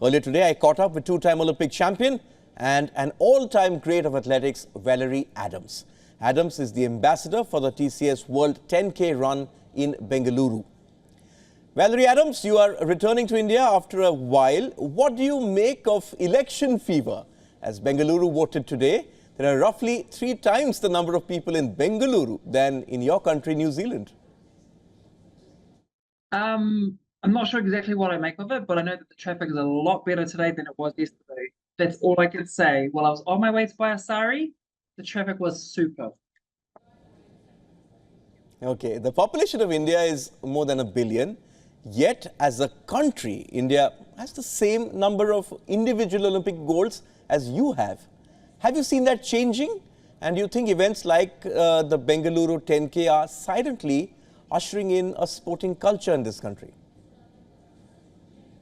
Earlier today, I caught up with two-time Olympic champion and an all-time great of athletics, Valerie Adams. Adams is the ambassador for the TCS World 10K run in Bengaluru. Valerie Adams, you are returning to India after a while. What do you make of election fever? As Bengaluru voted today, there are roughly 3 times the number of people in Bengaluru than in your country, New Zealand. I'm not sure exactly what I make of it, but I know that the traffic is a lot better today than it was yesterday. That's all I can say. While I was on my way to Bayasari, the traffic was super. Okay, the population of India is more than 1 billion. Yet, as a country, India has the same number of individual Olympic golds as you have. Have you seen that changing? And do you think events like the Bengaluru 10K are silently ushering in a sporting culture in this country?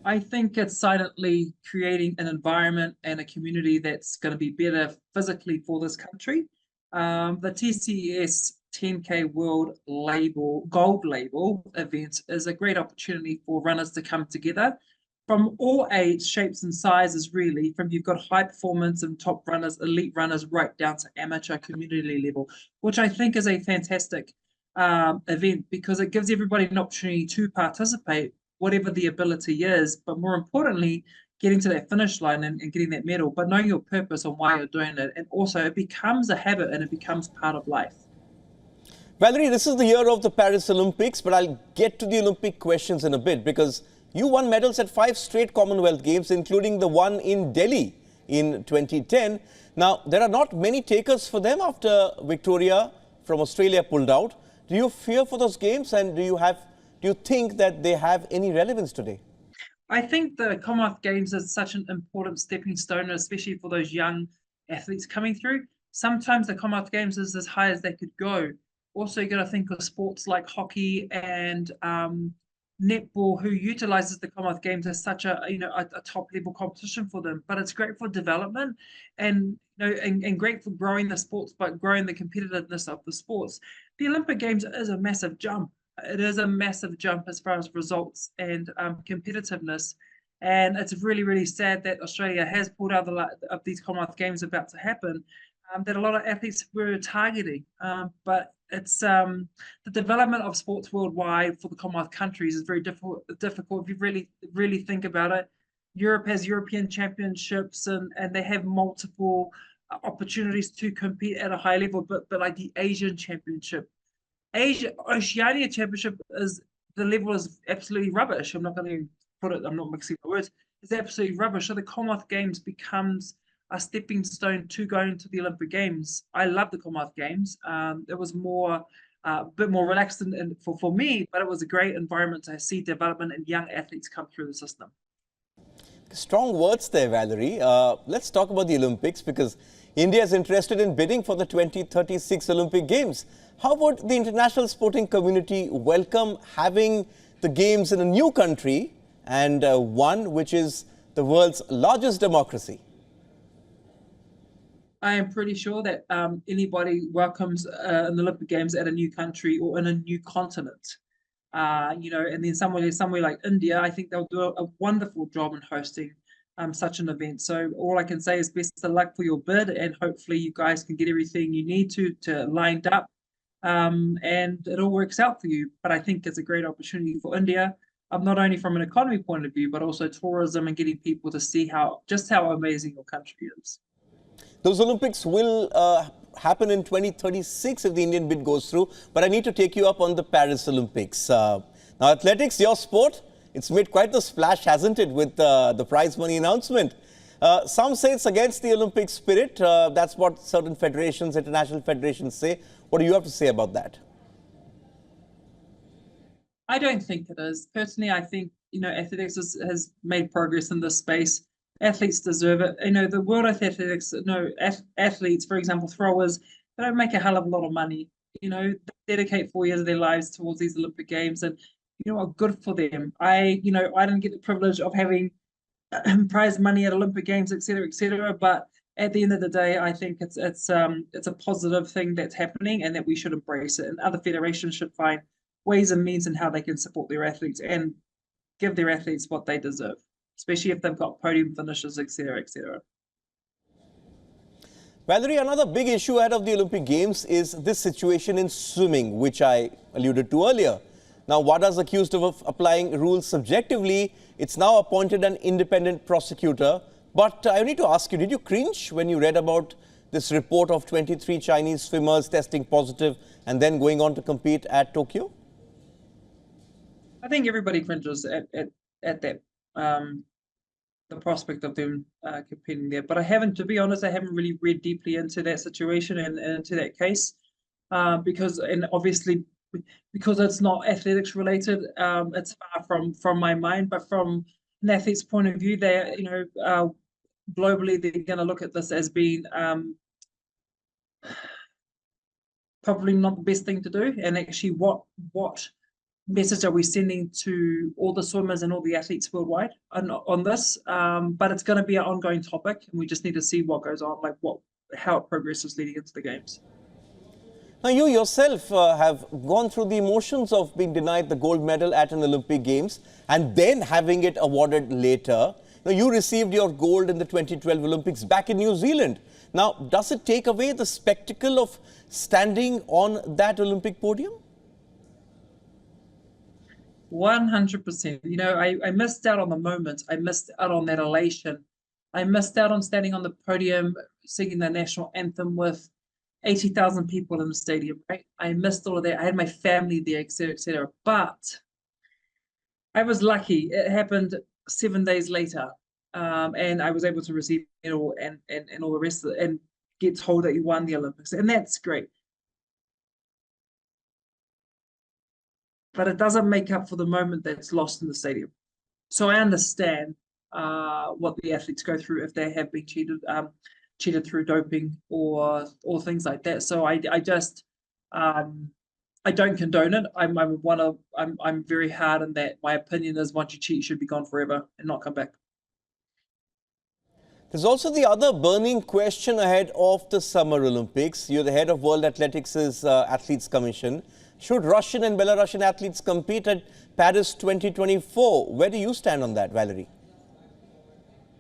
I think it's silently creating an environment and a community that's going to be better physically for this country. The TCS 10K World label, gold label event is a great opportunity for runners to come together from all age, shapes and sizes, really. From you've got high performance and top runners, elite runners, right down to amateur community level, which I think is a fantastic event because it gives everybody an opportunity to participate, whatever the ability is, but more importantly, getting to that finish line and getting that medal, but knowing your purpose and why you're doing it. And also it becomes a habit and it becomes part of life. Valerie, this is the year of the Paris Olympics, but I'll get to the Olympic questions in a bit because you won medals at 5 straight Commonwealth Games, including the one in Delhi in 2010. Now, there are not many takers for them after Victoria from Australia pulled out. Do you fear for those games, and do you think that they have any relevance today? I think the Commonwealth Games is such an important stepping stone, especially for those young athletes coming through. Sometimes the Commonwealth Games is as high as they could go. Also, you got to think of sports like hockey and netball, who utilizes the Commonwealth Games as such a top level competition for them. But it's great for development and and great for growing the sports, but growing the competitiveness of the sports. The Olympic Games is a massive jump. It is a massive jump as far as results and competitiveness. And it's really, really sad that Australia has pulled out of these Commonwealth Games about to happen, that a lot of athletes were targeting. But it's the development of sports worldwide for the Commonwealth countries is very difficult if you really think about it. Europe has European championships and they have multiple opportunities to compete at a high level, but like the Asian Championship, Oceania Championship, is the level is absolutely rubbish. I'm not going to put it, I'm not mixing the words. It's absolutely rubbish. So the Commonwealth Games becomes a stepping stone to going to the Olympic Games. I love the Commonwealth Games. It was a bit more relaxed for me, but it was a great environment to see development and young athletes come through the system. Strong words there, Valerie. Let's talk about the Olympics because India is interested in bidding for the 2036 Olympic Games. How would the international sporting community welcome having the Games in a new country and one which is the world's largest democracy? I am pretty sure that anybody welcomes an Olympic Games at a new country or in a new continent. And then somewhere like India, I think they'll do a wonderful job in hosting such an event. So all I can say is best of luck for your bid, and hopefully you guys can get everything you need to lined up, and it all works out for you. But I think it's a great opportunity for India, not only from an economy point of view, but also tourism and getting people to see just how amazing your country is. Those Olympics will happen in 2036 if the Indian bid goes through. But I need to take you up on the Paris Olympics. Now, athletics, your sport, it's made quite the splash, hasn't it, with the prize money announcement. Some say it's against the Olympic spirit. That's what certain federations, international federations say. What do you have to say about that? I don't think it is. Personally, I think, athletics has made progress in this space. Athletes deserve it. The World Athletics, athletes, for example, throwers, they don't make a hell of a lot of money. They dedicate 4 years of their lives towards these Olympic Games, and good for them. I didn't get the privilege of having prize money at Olympic Games, etc. But at the end of the day, I think it's a positive thing that's happening, and that we should embrace it. And other federations should find ways and means in how they can support their athletes and give their athletes what they deserve. especially if they've got podium finishes, etc., etc. Valerie, another big issue ahead of the Olympic Games is this situation in swimming, which I alluded to earlier. Now, WADA's accused of applying rules subjectively. It's now appointed an independent prosecutor. But I need to ask you, did you cringe when you read about this report of 23 Chinese swimmers testing positive and then going on to compete at Tokyo? I think everybody cringes at that, the prospect of them competing there. But I haven't, to be honest, I haven't really read deeply into that situation and into that case, because obviously because it's not athletics related, it's far from my mind. But from an athlete's point of view, they, globally, they're going to look at this as being probably not the best thing to do. And actually, what message are we sending to all the swimmers and all the athletes worldwide on this? But it's going to be an ongoing topic, and we just need to see what goes on, like how it progresses leading into the games. Now, you yourself have gone through the emotions of being denied the gold medal at an Olympic Games and then having it awarded later. Now, you received your gold in the 2012 Olympics back in New Zealand. Now, does it take away the spectacle of standing on that Olympic podium? 100%. I missed out on the moment. I missed out on that elation. I missed out on standing on the podium, singing the national anthem with 80,000 people in the stadium, right? I missed all of that. I had my family there, etc., etc. But I was lucky. It happened 7 days later, and I was able to receive it all and all the rest of it, and get told that you won the Olympics, and that's great. But it doesn't make up for the moment that's lost in the stadium. So I understand what the athletes go through if they have been cheated through doping or things like that. So I just I don't condone it. I'm very hard in that. My opinion is once you cheat, you should be gone forever and not come back. There's also the other burning question ahead of the Summer Olympics. You're the head of World Athletics' Athletes Commission. Should Russian and Belarusian athletes compete at Paris 2024? Where do you stand on that, Valerie?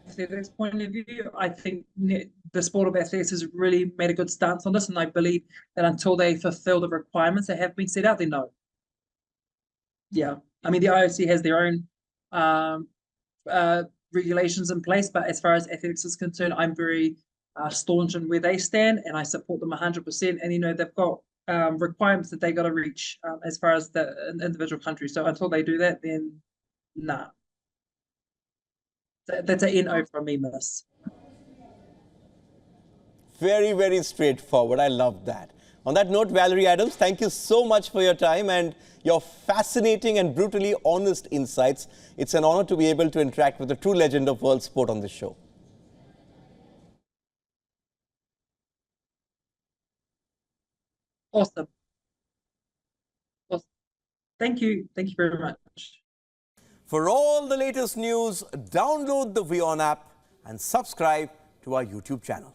Athletics point of view, I think the sport of athletics has really made a good stance on this, and I believe that until they fulfill the requirements that have been set out, they know. Yeah, I mean the IOC has their own regulations in place, but as far as athletics is concerned, I'm very staunch in where they stand, and I support them 100%. And they've got requirements that they got to reach as far as the individual country. So until they do that, then nah. That's a NO from me, miss. Very, very straightforward. I love that. On that note, Valerie Adams, thank you so much for your time and your fascinating and brutally honest insights. It's an honor to be able to interact with a true legend of world sport on this show. Awesome. Awesome. Thank you. Thank you very much. For all the latest news, download the WION app and subscribe to our YouTube channel.